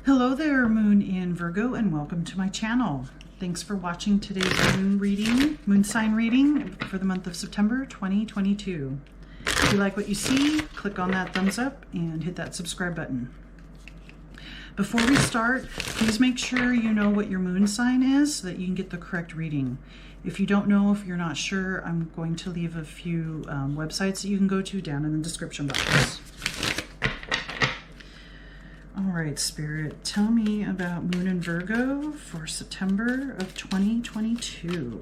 Hello there, Moon in Virgo, and welcome to my channel. Thanks for watching today's moon sign reading for the month of September 2022. If you like what you see, click on that thumbs up and hit that subscribe button. Before we start, please make sure you know what your moon sign is so that you can get the correct reading. If you don't know, if you're not sure, I'm going to leave a few websites that you can go to down in the description box. All right, Spirit, tell me about Moon in Virgo for September of 2022.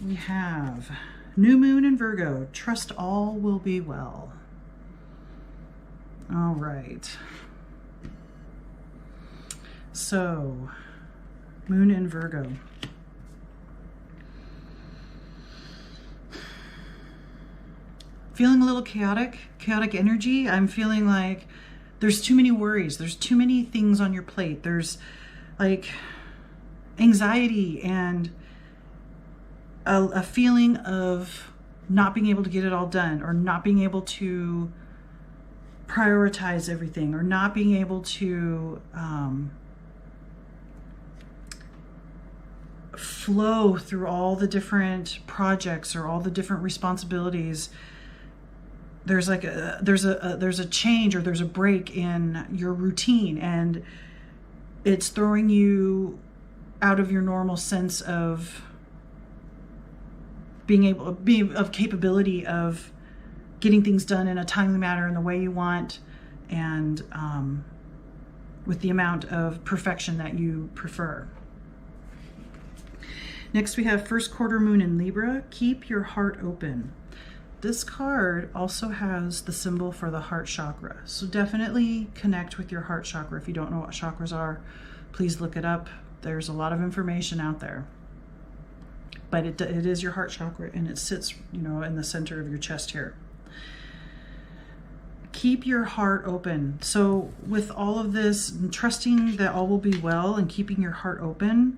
We have New Moon in Virgo, trust all will be well. All right. So, Moon in Virgo. Feeling a little chaotic energy. I'm feeling like there's too many worries. There's too many things on your plate. There's like anxiety and a feeling of not being able to get it all done, or not being able to prioritize everything, or not being able to flow through all the different projects or all the different responsibilities. There's like there's a change, or there's a break in your routine, and it's throwing you out of your normal sense of capability of getting things done in a timely manner in the way you want, and with the amount of perfection that you prefer. Next, we have first quarter moon in Libra. Keep your heart open. This card also has the symbol for the heart chakra. So definitely connect with your heart chakra. If you don't know what chakras are, please look it up. There's a lot of information out there. But it is your heart chakra, and it sits, in the center of your chest here. Keep your heart open. So with all of this, trusting that all will be well and keeping your heart open,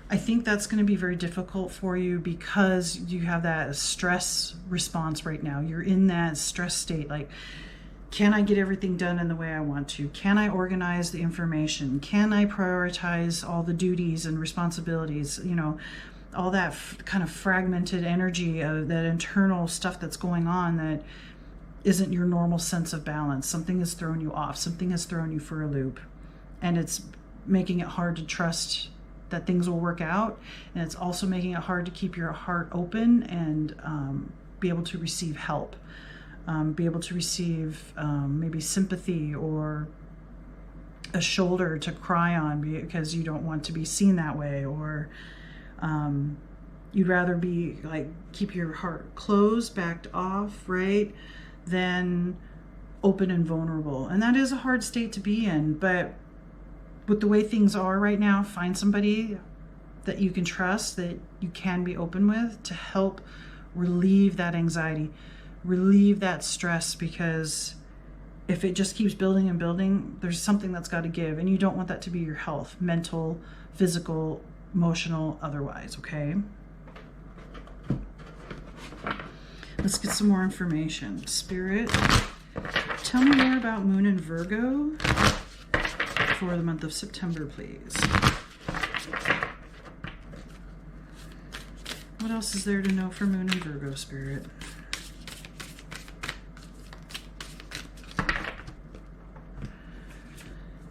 I think that's going to be very difficult for you because you have that stress response right now. You're in that stress state. Like, can I get everything done in the way I want to? Can I organize the information? Can I prioritize all the duties and responsibilities? All that kind of fragmented energy, that internal stuff that's going on that isn't your normal sense of balance. Something has thrown you off. Something has thrown you for a loop. And it's making it hard to trust that things will work out, and it's also making it hard to keep your heart open and be able to receive help, be able to receive maybe sympathy or a shoulder to cry on because you don't want to be seen that way, or you'd rather be like keep your heart closed, backed off, right, than open and vulnerable. And that is a hard state to be in, but with the way things are right now, find somebody that you can trust, that you can be open with, to help relieve that anxiety, relieve that stress, because if it just keeps building and building, there's something that's got to give, and you don't want that to be your health, mental, physical, emotional, otherwise, okay? Let's get some more information. Spirit, tell me more about Moon in Virgo for the month of September, please. What else is there to know for Moon in Virgo, Spirit?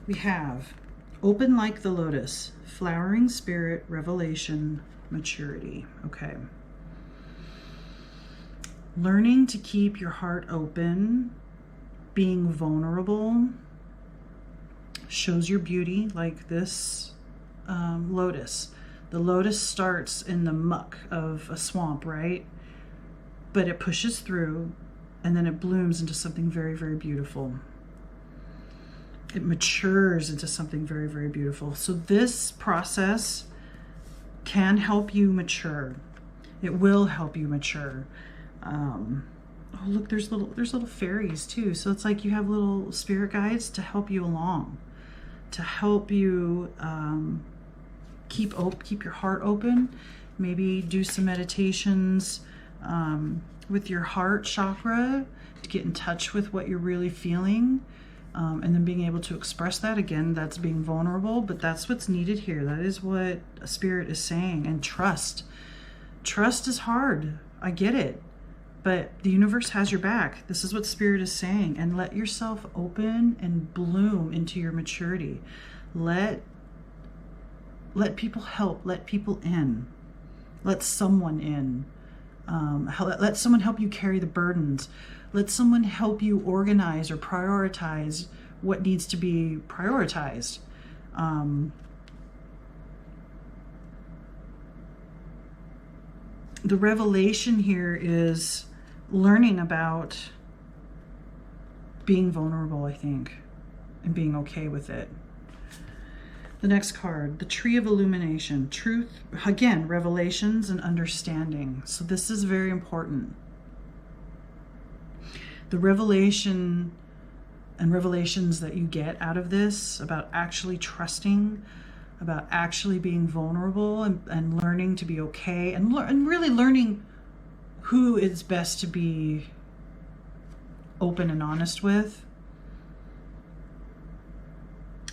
We have open like the lotus, flowering spirit, revelation, maturity. Okay. Learning to keep your heart open, being vulnerable, shows your beauty, like this lotus. The lotus starts in the muck of a swamp, right? But it pushes through, and then it blooms into something very, very beautiful. It matures into something very, very beautiful. So this process can help you mature. It will help you mature. Oh, look, there's little fairies too. So it's like you have little spirit guides to help you along, to help you keep your heart open. Maybe do some meditations with your heart chakra to get in touch with what you're really feeling, and then being able to express that. Again, that's being vulnerable, but that's what's needed here. That is what Spirit is saying. And trust. Trust is hard. I get it. But the universe has your back. This is what Spirit is saying. And let yourself open and bloom into your maturity. Let people help. Let people in. Let someone in. Let someone help you carry the burdens. Let someone help you organize or prioritize what needs to be prioritized. The revelation here is learning about being vulnerable, I think, and being okay with it. The next card, the Tree of Illumination. Truth, again, revelations and understanding. So this is very important. The revelation and revelations that you get out of this about actually trusting, about actually being vulnerable and learning to be okay, and really learning who is best to be open and honest with.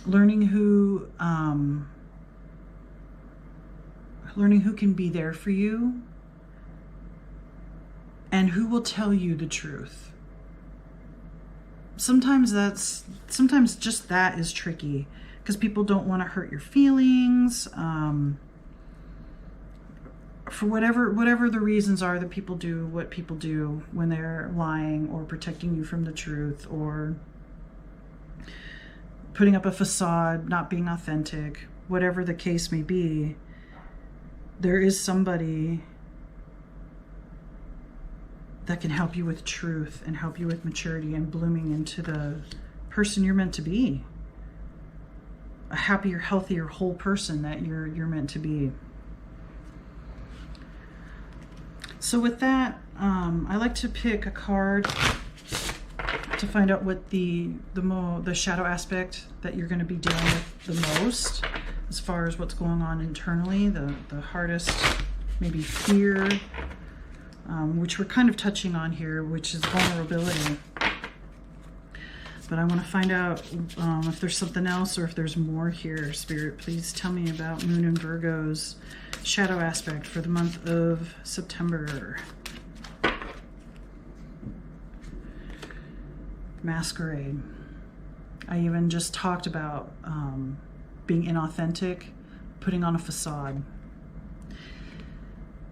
Learning who can be there for you and who will tell you the truth. Sometimes just that is tricky because people don't want to hurt your feelings. For whatever the reasons are that people do what people do when they're lying or protecting you from the truth or putting up a facade, not being authentic, whatever the case may be, there is somebody that can help you with truth and help you with maturity and blooming into the person you're meant to be. A happier, healthier, whole person that you're meant to be. So with that, I like to pick a card to find out what the shadow aspect that you're going to be dealing with the most, as far as what's going on internally, the hardest, maybe fear, which we're kind of touching on here, which is vulnerability. But I want to find out if there's something else or if there's more here. Spirit, please tell me about Moon and Virgo's shadow aspect for the month of September. Masquerade. I even just talked about being inauthentic, putting on a facade.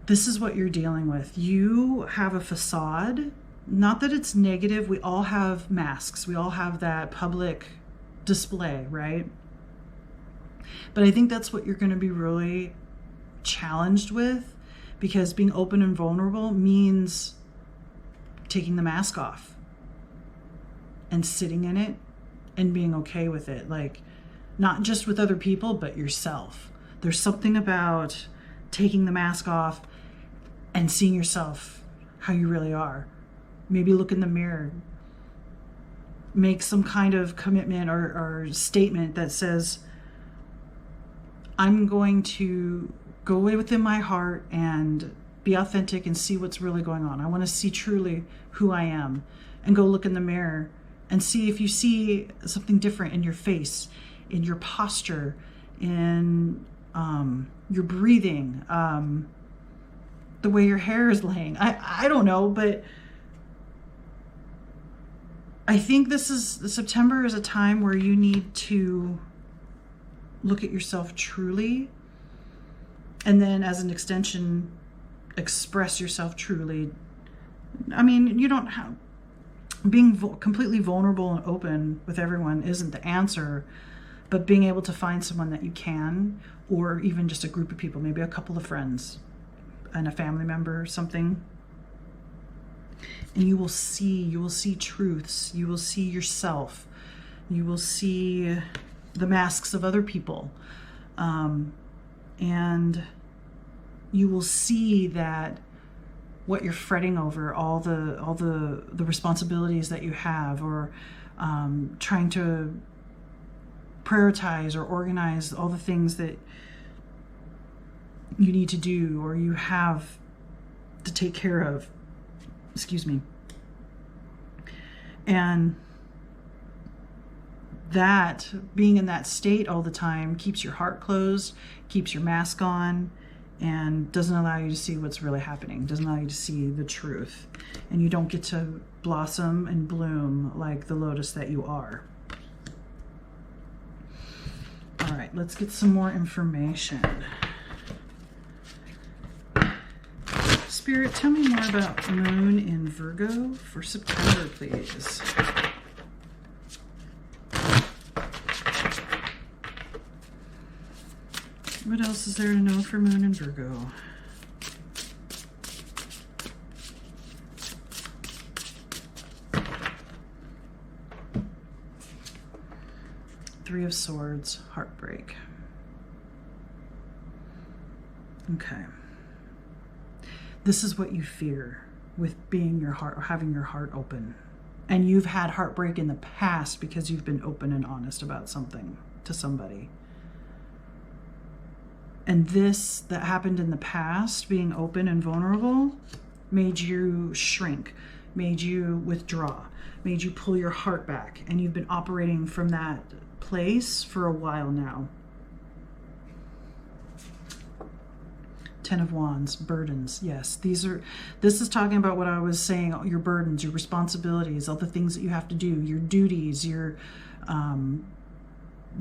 This is what you're dealing with. You have a facade. Not that it's negative. We all have masks. We all have that public display, right? But I think that's what you're going to be really challenged with, because being open and vulnerable means taking the mask off and sitting in it and being okay with it. Like, not just with other people, but yourself. There's something about taking the mask off and seeing yourself how you really are. Maybe look in the mirror, make some kind of commitment or statement that says, I'm going to go away within my heart and be authentic and see what's really going on. I want to see truly who I am, and go look in the mirror and see if you see something different in your face, in your posture, in your breathing, the way your hair is laying. I don't know, but I think September is a time where you need to look at yourself truly, and then as an extension, express yourself truly. I mean, you don't have, being completely vulnerable and open with everyone isn't the answer, but being able to find someone that you can, or even just a group of people, maybe a couple of friends and a family member or something. And you will see truths, you will see yourself, you will see the masks of other people, and you will see that what you're fretting over, all the responsibilities that you have, or trying to prioritize or organize all the things that you need to do or you have to take care of. Excuse me. And that, being in that state all the time, keeps your heart closed, keeps your mask on, and doesn't allow you to see what's really happening, doesn't allow you to see the truth. And you don't get to blossom and bloom like the lotus that you are. All right, let's get some more information. Spirit, tell me more about Moon in Virgo for September, please. What else is there to know for Moon in Virgo? Three of Swords, heartbreak. Okay. This is what you fear with being your heart, or having your heart open. And you've had heartbreak in the past because you've been open and honest about something to somebody. And this that happened in the past, being open and vulnerable, made you shrink, made you withdraw, made you pull your heart back. And you've been operating from that place for a while now. Ten of Wands, burdens. Yes, this is talking about what I was saying, your burdens, your responsibilities, all the things that you have to do, your duties, your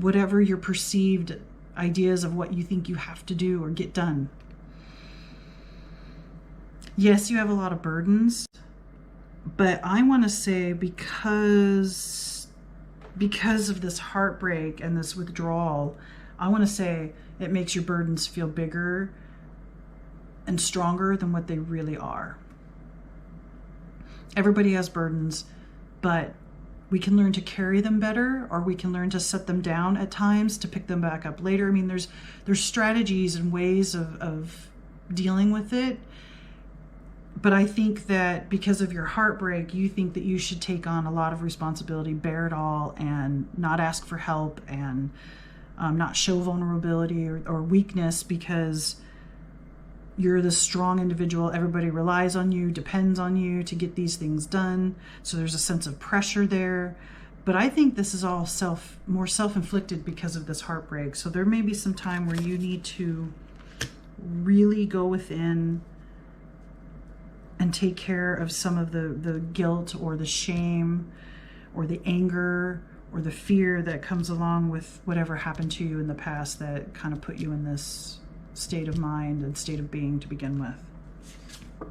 whatever your perceived ideas of what you think you have to do or get done. Yes, you have a lot of burdens, but I want to say because of this heartbreak and this withdrawal, I want to say it makes your burdens feel bigger and stronger than what they really are. Everybody has burdens, but we can learn to carry them better, or we can learn to set them down at times to pick them back up later. I mean, there's strategies and ways of dealing with it. But I think that because of your heartbreak, you think that you should take on a lot of responsibility, bear it all, and not ask for help, and not show vulnerability or weakness, because you're this strong individual. Everybody relies on you, depends on you to get these things done. So there's a sense of pressure there. But I think this is all more self-inflicted because of this heartbreak. So there may be some time where you need to really go within and take care of some of the guilt or the shame or the anger or the fear that comes along with whatever happened to you in the past that kind of put you in this state of mind and state of being to begin with.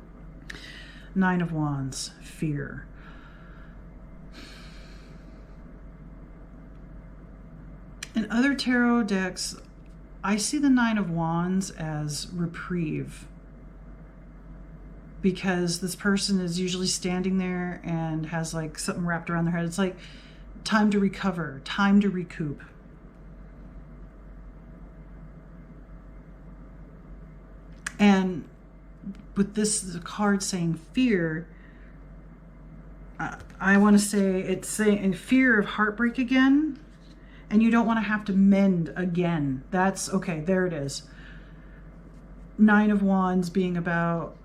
Nine of Wands, fear. In other tarot decks, I see the Nine of Wands as reprieve, because this person is usually standing there and has like something wrapped around their head. It's like time to recover, time to recoup. And with this card saying fear, I want to say it's saying fear of heartbreak again, and you don't want to have to mend again. That's okay. There it is. Nine of Wands being about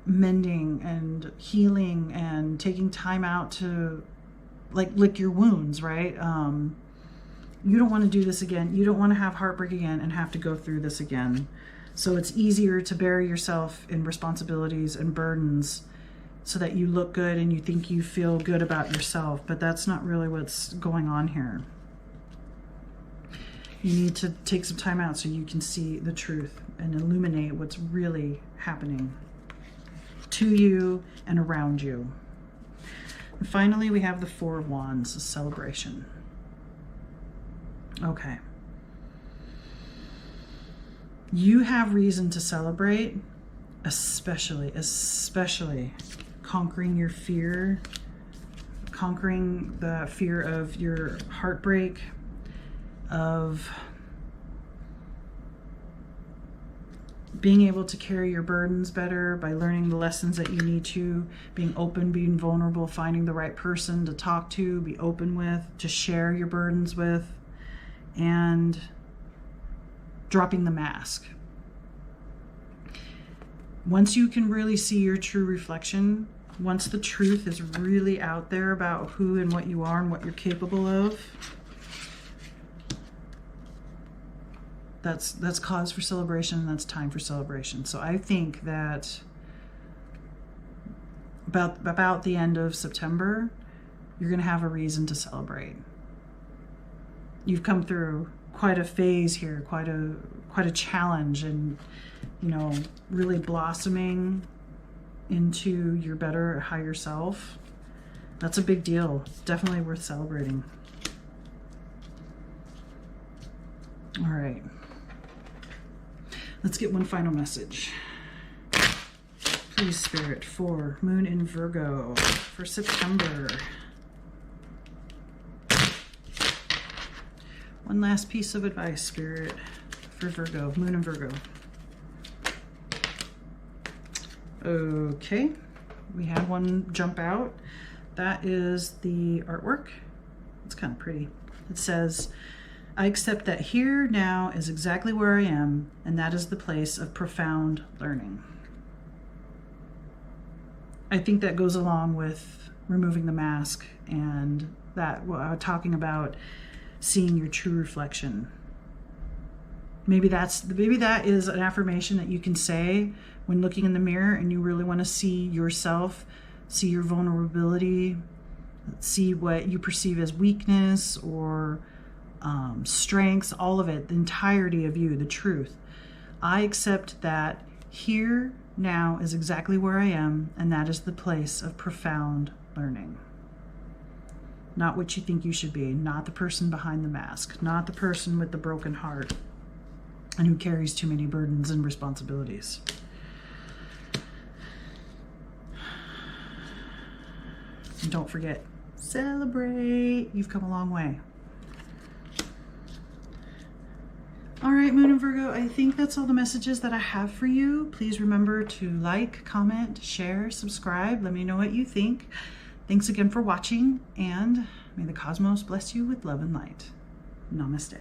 mending and healing and taking time out to like lick your wounds, right? You don't want to do this again. You don't want to have heartbreak again and have to go through this again. So it's easier to bury yourself in responsibilities and burdens so that you look good and you think you feel good about yourself, but that's not really what's going on here. You need to take some time out so you can see the truth and illuminate what's really happening to you and around you. And finally, we have the Four of Wands, a celebration. Okay. You have reason to celebrate, especially conquering your fear, conquering the fear of your heartbreak, of being able to carry your burdens better by learning the lessons that you need to, being open, being vulnerable, finding the right person to talk to, be open with, to share your burdens with, and dropping the mask. Once you can really see your true reflection, Once the truth is really out there about who and what you are and what you're capable of, that's cause for celebration, and that's time for celebration. So I think that about the end of September, you're going to have a reason to celebrate. You've come through quite a phase here, quite a challenge, and you know, really blossoming into your better, higher self. That's a big deal. Definitely worth celebrating. All right. Let's get one final message. Please, Spirit, for Moon in Virgo for September. One last piece of advice, Spirit, for Virgo, Moon in Virgo. Okay, we had one jump out. That is the artwork. It's kind of pretty. It says, I accept that here now is exactly where I am, and that is the place of profound learning. I think that goes along with removing the mask and that talking about seeing your true reflection. Maybe that is an affirmation that you can say when looking in the mirror and you really want to see yourself, see your vulnerability, see what you perceive as weakness or strengths, all of it, the entirety of you, the truth. I accept that here now is exactly where I am, and that is the place of profound learning. Not what you think you should be, not the person behind the mask, not the person with the broken heart and who carries too many burdens and responsibilities. And don't forget, celebrate. You've come a long way. All right, Moon and Virgo, I think that's all the messages that I have for you. Please remember to like, comment, share, subscribe. Let me know what you think. Thanks again for watching, and may the cosmos bless you with love and light. Namaste.